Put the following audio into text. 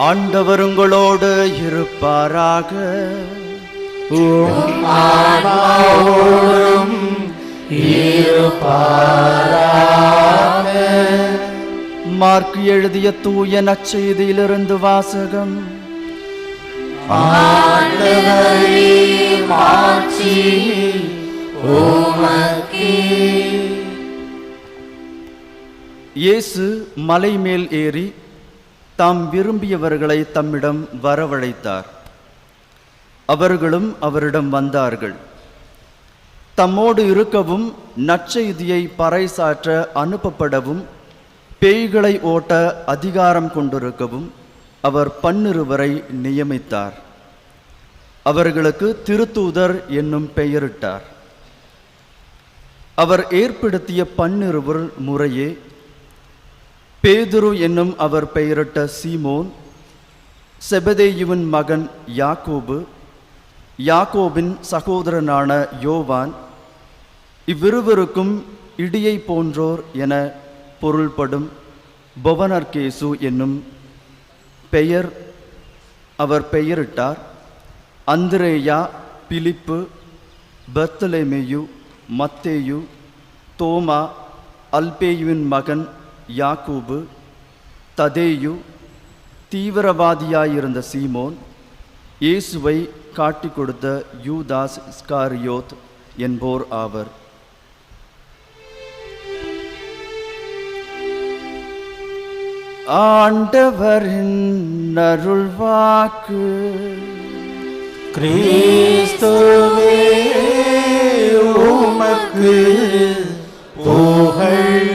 ஆண்டவர் உங்களோடு இருப்பாராக. மார்க் எழுதிய தூய நற்செய்தியிலிருந்து வாசகம். இயேசு மலை மேல் ஏறி தாம் விரும்பியவர்களை தம்மிடம் வரவழைத்தார். அவர்களும் அவரிடம் வந்தார்கள். தம்மோடு இருக்கவும் நற்செய்தியை பறைசாற்ற அனுப்பப்படவும் பேய்களை ஓட்ட அதிகாரம் கொண்டிருக்கவும் அவர் 12 நியமித்தார். அவர்களுக்கு திருத்தூதர் என்னும் பெயரிட்டார். அவர் ஏற்படுத்திய 12 முறையே பேதுரு என்னும் அவர் பெயரிட்ட சீமோன், செபதேயுவின் மகன் யாக்கோபு, யாக்கோபின் சகோதரனான யோவான், இவ்விருவருக்கும் இடியை போன்றோர் என பொருள்படும் பொவனர்கேசு என்னும் பெயர் அவர் பெயரிட்டார். அந்திரேயா, பிலிப்பு, பர்த்தலேமேயு, மத்தேயு, தோமா, அல்பேயுவின் மகன் யாக்கோபு, ததேயு, தீவிரவாதியாயிருந்த சீமோன், இயேசுவை காட்டிக் கொடுத்த யூதாஸ் இஸ்காரியோத் என்போர் ஆவர். ஆண்டவரின் அருள்வாக்கு. கிறிஸ்துவே உமக்கு புகழ்.